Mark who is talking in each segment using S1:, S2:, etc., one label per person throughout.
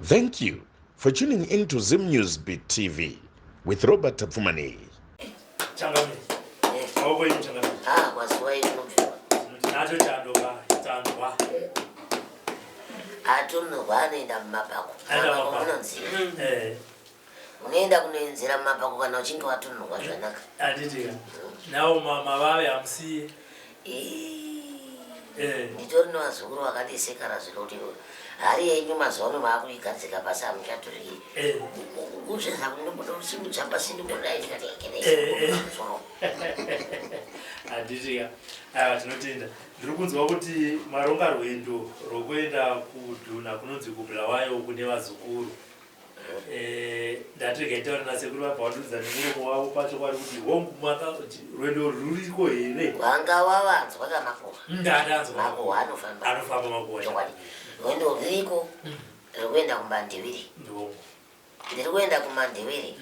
S1: Thank you for tuning in to Zim News Beat TV with Robert Tapfumani.
S2: Unaenda kunenzera mapako kana uchinge watunurwa zvanaka.
S3: Nawo mama vawe amsiye.
S2: Nditori nevazukuru vakadeseka zvinoti hari yenyu mazuva maakuigadzika basa amuchatori. Kuzvenza kuti ndombode kusimudza basi ndimbodayi ndikati
S3: Anditika. Tinotenda. Ndiri kunzwa kuti maronga rwendo rwokuenda kudhuna kunonzi kuBulawayo kune vazukuru. Ndatirikaitaura nasekuru vabva vadudza nemuromo wavo pacho vari kuti hongu rwendo ruriko here.
S2: Wanga wavanzwa kana makuhwa?
S3: Ndadanzwa.
S2: Makuhwa anofamba.
S3: Anofamba makuhwa.
S2: Chokwadi. Rwendo ruriko rwekuenda kuMandebele. Ndiri kuenda kuMandebele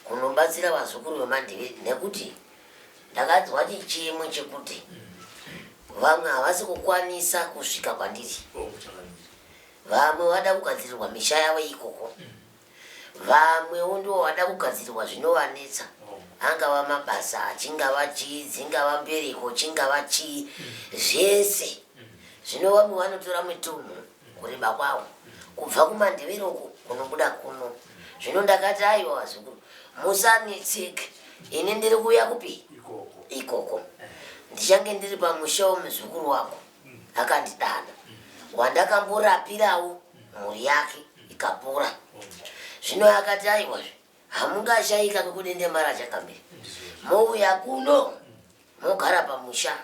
S2: kunobatsira vazukuru veMandebele nekuti ndakanzwa chichemo chekuti vamwe havasi kukwanisa kusvika kwandiri. Vamwe vada kugadzirirwa misha yavo ikoko. Vamwewo ndivo vada kugadzirirwa zvinovanetsa. Angava mabasa, chingava chii, dzingava mbereko, chingava chii, zvese. Zvino vamwe vanotora mitunhu kureba kwavo. Kubva kuMandebele uko kunobuda kuno. Zvino ndakati aiwa vazukuru, musanetseke. Ini ndiri kuuya kupi? Ikoko. Ndichange ndiri pamusha womuzukuru wako. Akandidana. Wandakamborapirawo mhuri yake ikapora. Zvino akati aiwa hamungashayika kwekudendemara chakambiri. Mouya kuno mogara pamusha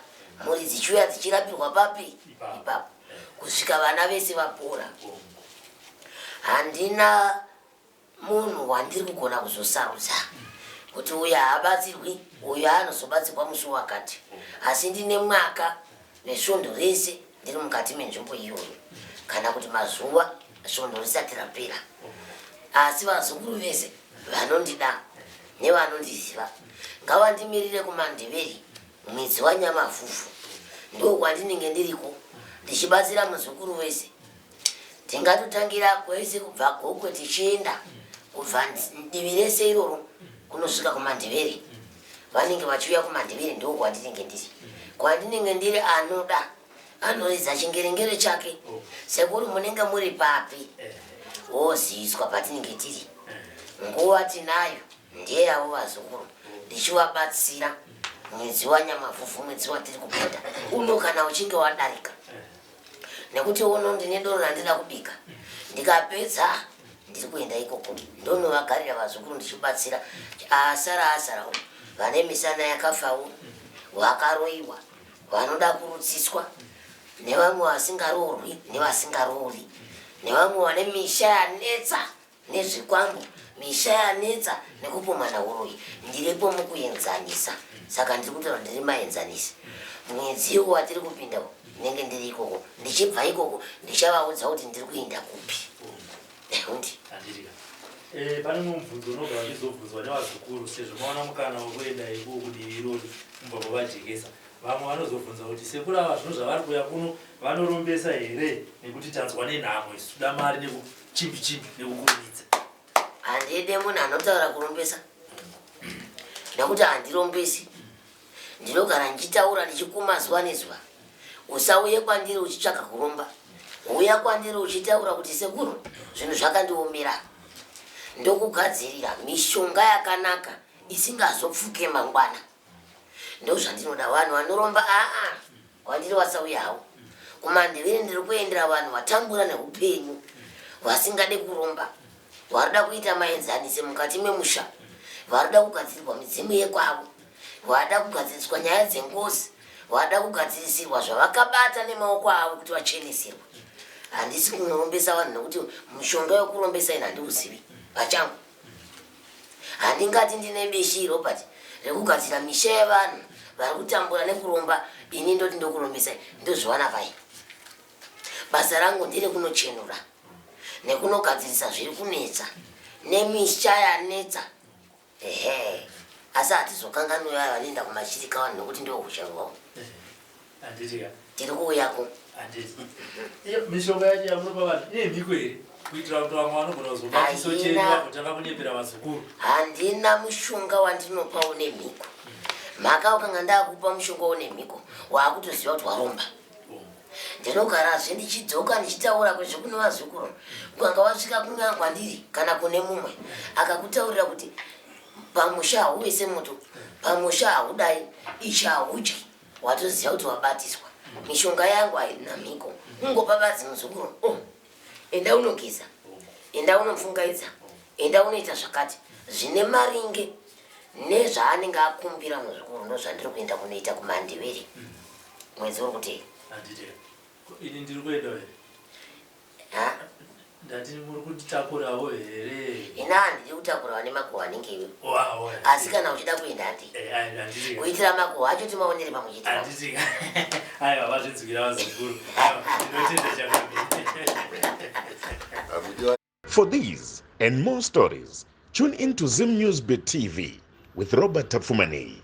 S2: mhuri dzichiuya dzichirapirwa papi ipapo kusvika vana vese vapora. Handina munhu wandiri kugona kuzosarudza kuti uyu haabatsirwi uyu anozobatsirwa musi wakati, asi ndine mwaka nesvondo rese ndiri mukati menzvimbo iyoyo kana kuti mazuva svondo risati rapera. Asi vazukuru vese vanondida nevanondiziva ngavandimirire kuMandebele mwedzi waNyamavhuvhu, ndo kwandinenge ndiriko ndichibatsira muzukuru wese. Tingatotangira kwese kubva Gokwe tichienda kubva divi rese iroro kunosvika kuMandebele. Vanenge vachiuya kuMandebele ndo kwandinenge ndiri. Kwandinenge ndiri anoda anoridza chingerengere chake. Sekuru munenge muri papi? Oziswa patinenge tiri. Nguva tinayo ndeyavo vazukuru ndichivabatsira mwedzi waNyamavhuvhu, mwedzi watiri kupinda uno kana uchinge wadarika. Nekuti uno ndine doro randida kubika. Ndikapedza ndiri kuenda ikoko ndonovagarira vazukuru ndichibatsira. Asara vane misana yakafawo, vakaroiwa, vanoda kurutsiswa, nevamwe vasingaroorwi nevasingaroori, nevamwe vane misha yanetsa nezvikwambo, misha yanetsa nekupomana uroyi. Ndiripo mukuenzanisa. Saka ndiri kutaura ndiri maenzanisi. Mwedzi iwo watiri kupindawo ndinenge ndiri ikoko. Ndichibva ikoko ndichavaudza kuti ndiri kuenda kupi.
S3: Pane mubvunzo unogara uchizobvunzwa nevazukuru sezvo maona mukana wekuenda ikoko kudivi irori mubva mavajekesa. Vamwe vanozobvunza kuti sekuru ava zvino zvavari kuuya kuno vanorombesa here nekuti tanzwa nenhamo isu toda mari nekuchimbi nekukurumidza.
S2: Handide munhu anotaura kurombesa nekuti handirombesi. Ndinogara ndichitaura ndichikuma zuva nezuva. Usauye kwandiri uchitsvaka kuromba. Uya kwandiri uchitaura kuti sekuru zvinhu zvakandiomera. Ndokugadzirira mishonga yakanaka isingazopfuke mangwana. Ndozvandinoda vanhu vanoromba kwandiri wasauyawo. kuMandebele ndiri kuendera vanhu vatambura neupenyu, vasingade kuromba, varida kuita maenzanisi mukati memusha, varida kugadzirirwa midzimu yekwavo, varida kugadziriswa nyaya dzengozi, varida kugadzirisirwa zvavakabata nemaoko avo kuti vachenesirwe. Handisi kunorombesa vanhu nekuti mushonga wekurombesa ina handiuzivi pachangu. Handingati ndine beshi Robert rekugadzira misha yevanhu vari kutambura nekuromba, ini ndoti ndokurombesa ndozviwana pai. Basa rangu ndiri kunochenura nekunogadzirisa zviri kunetsa nemisha yanetsa. Asi hatizokanganwa vanoenda kumashirika vanhu nekuti ndiwo ushauri wavo. Tiri kuuyako.
S3: Mishonga yacho yamunopa vanhu ine mhiko here? kuitira kuti vamwe vanogona kuzobatiso chenu vagotanga kunyepera vazukuru.
S2: Handina mushonga wandinopa une mhiko. Mhaka ukanga ndakupa mushonga une mhiko wakutoziva kuti waromba. Ndinogarazve ndichidzoka ndichitaura kwezvekuno vazukuru. Ukanga wasvika kunyangwa ndiri kana kune mumwe akakutaurira kuti pamusha hauise moto, pamusha haudai, ichi haudyi, watoziva kuti wabatiswa. Mishonga yangu haina mhiko. Ungopa badzi muzukuru, enda unogeza, enda unomfungaidza, enda unoita zvakati. Zvine maringe nezvaanenge akumbira muzukuru ndozvandiri kuenda kunoita kumandiviri. Mwedzi uri kutei?
S3: Handite. Ini ndiri kuenda here. Ndati muri kutitakurawo here.
S2: Ina handidi kutakurawo nemakuhwa anenge iwe. Asi kana uchida kuenda handi. Kuitira makuhwa acho timaonere pamwe chete.
S3: Handiti. Aiwa vazvinzwira vazukuru. Ndinotenda chakwadi.
S1: For these and more stories, tune into Zim News Bit TV with Robert Tafumani.